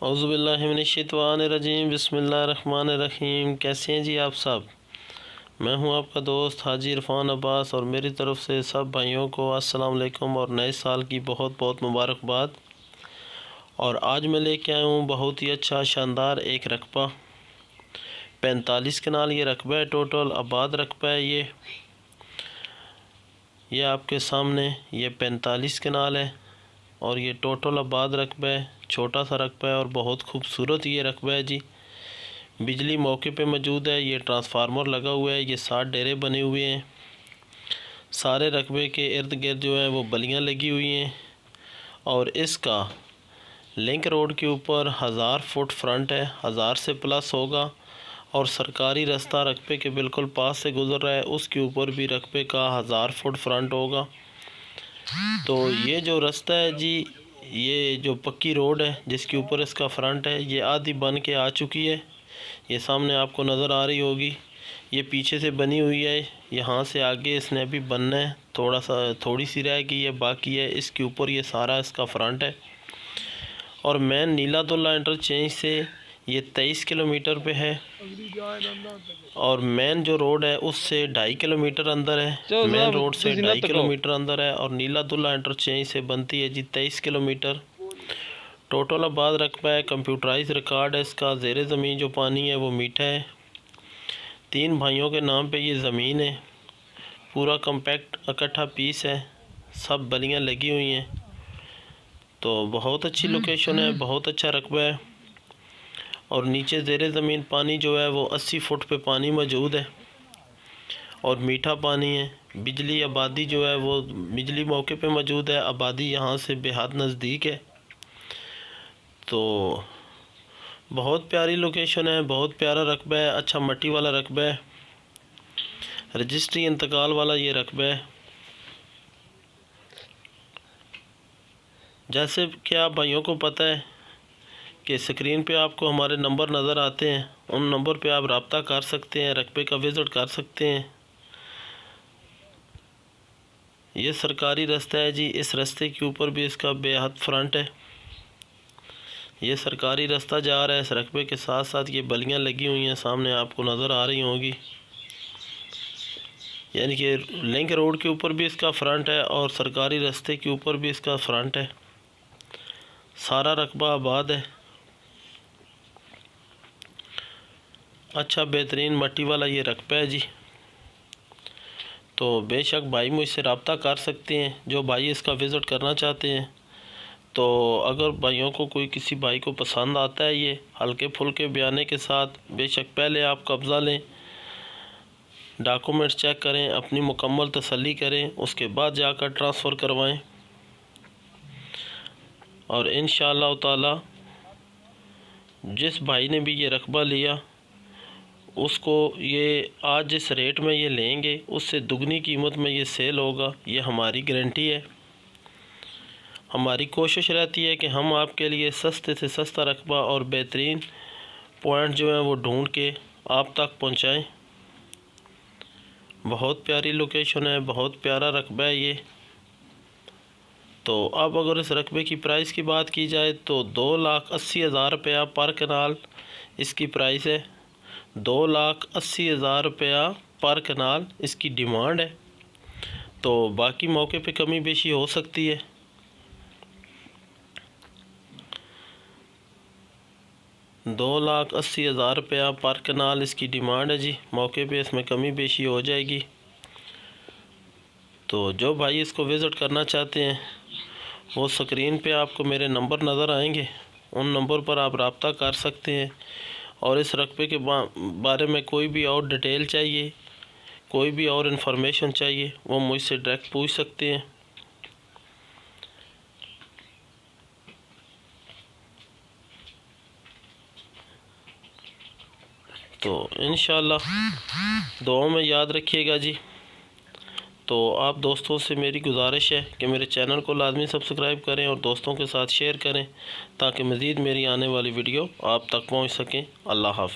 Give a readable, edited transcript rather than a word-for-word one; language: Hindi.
औज़ुबिल्लाहिमिनश्शैतानिर्रजीम बिस्मिल्लाहिर्रहमानिर्रहीम। कैसे हैं जी आप सब? मैं हूं आपका दोस्त हाजी इरफान अब्बास और मेरी तरफ़ से सब भाइयों को अस्सलाम वालेकुम और नए साल की बहुत बहुत मुबारकबाद। और आज मैं लेके आया हूँ बहुत ही अच्छा शानदार एक रकबा। 45 कनाल ये रकबा है, टोटल आबाद रकबा है। ये आपके सामने ये 45 कनाल है और ये टोटल आबाद रकबा है। छोटा सा रकबा है और बहुत खूबसूरत ये रकबा है जी। बिजली मौके पे मौजूद है। ये ट्रांसफार्मर लगा हुआ है। ये 7 डेरे बने हुए हैं। सारे रकबे के इर्द गिर्द जो है वो बलियाँ लगी हुई हैं और इसका लिंक रोड के ऊपर 1000 फुट फ्रंट है, 1000 से प्लस होगा। और सरकारी रास्ता रकबे के बिल्कुल पास से गुज़र रहा है, उसके ऊपर भी रकबे का 1000 फुट फ्रंट होगा। तो ये जो रास्ता है जी, ये जो पक्की रोड है जिसके ऊपर इसका फ्रंट है, ये आधी बन के आ चुकी है। ये सामने आपको नज़र आ रही होगी। ये पीछे से बनी हुई है, यहाँ से आगे इसने अभी बनना है। थोड़ी सी रह गई है, बाकी है। इसके ऊपर ये सारा इसका फ्रंट है। और मेन नीलादुल्ला इंटरचेंज से ये 23 किलोमीटर पे है और मेन जो रोड है उससे 2.5 किलोमीटर अंदर है। मेन रोड से 2.5 किलोमीटर अंदर है और नीलादुल्ला इंटरचेंज से बनती है जी 23 किलोमीटर। टोटल आबाद रकबा है, कंप्यूटराइज रिकॉर्ड है इसका। ज़ेरे ज़मीन जो पानी है वो मीठा है। 3 भाइयों के नाम पे ये ज़मीन है। पूरा कम्पैक्ट इकट्ठा पीस है, सब बलियाँ लगी हुई हैं। तो बहुत अच्छी लोकेशन है, बहुत अच्छा रकबा है। और नीचे ज़ेरे ज़मीन पानी जो है वो 80 फुट पे पानी मौजूद है और मीठा पानी है। बिजली आबादी जो है वो बिजली मौके पे मौजूद है। आबादी यहाँ से बेहद नज़दीक है। तो बहुत प्यारी लोकेशन है, बहुत प्यारा रकबा है, अच्छा मट्टी वाला रकबा है, रजिस्ट्री इंतकाल वाला ये रकबा है। जैसे कि आप भाइयों को पता है कि स्क्रीन पे आपको हमारे नंबर नज़र आते हैं, उन नंबर पे आप रब्ता कर सकते हैं, रकबे का विज़िट कर सकते हैं। ये सरकारी रास्ता है जी। इस रास्ते के ऊपर भी इसका बेहद फ्रंट है। ये सरकारी रास्ता जा रहा है। इस रकबे के साथ साथ ये बलियाँ लगी हुई हैं, सामने आपको नज़र आ रही होंगी। यानी कि लिंक रोड के ऊपर भी इसका फ्रंट है और सरकारी रास्ते के ऊपर भी इसका फ्रंट है। सारा रकबा आबाद है। अच्छा बेहतरीन मट्टी वाला ये रकबा है जी। तो बेशक भाई मुझसे रब्ता कर सकते हैं, जो भाई इसका विज़िट करना चाहते हैं। तो अगर भाइयों को कोई किसी भाई को पसंद आता है ये हल्के फुल्के बयाने के साथ, बेशक पहले आप कब्ज़ा लें, डॉक्यूमेंट चेक करें, अपनी मुकम्मल तसल्ली करें, उसके बाद जाकर ट्रांसफ़र करवाएं। और इंशाअल्लाह ताला जिस भाई ने भी ये रकबा लिया उसको ये आज जिस रेट में ये लेंगे उससे दुगनी कीमत में ये सेल होगा। ये हमारी गारंटी है। हमारी कोशिश रहती है कि हम आपके लिए सस्ते से सस्ता रकबा और बेहतरीन पॉइंट जो है वो ढूंढ के आप तक पहुंचाएं। बहुत प्यारी लोकेशन है, बहुत प्यारा रकबा है ये। तो अब अगर इस रकबे की प्राइस की बात की जाए तो 2,80,000 रुपया पर कनाल इसकी प्राइस है। 2,80,000 रुपया पर कनाल इसकी डिमांड है। तो बाकी मौके पे कमी बेशी हो सकती है। $2,80,000 रुपया पर कनाल इसकी डिमांड है जी। मौके पे इसमें कमी बेशी हो जाएगी। तो जो भाई इसको विज़िट करना चाहते हैं वो स्क्रीन पे आपको मेरे नंबर नज़र आएंगे, उन नंबर पर आप रब्ता कर सकते हैं। और इस रकबे के बारे में कोई भी और डिटेल चाहिए, कोई भी और इन्फॉर्मेशन चाहिए, वो मुझसे डायरेक्ट पूछ सकते हैं। तो इंशाअल्लाह दुआओं में याद रखिएगा जी। तो आप दोस्तों से मेरी गुजारिश है कि मेरे चैनल को लाजमी सब्सक्राइब करें और दोस्तों के साथ शेयर करें ताकि मज़ीद मेरी आने वाली वीडियो आप तक पहुंच सकें। अल्लाह हाफ़िज़।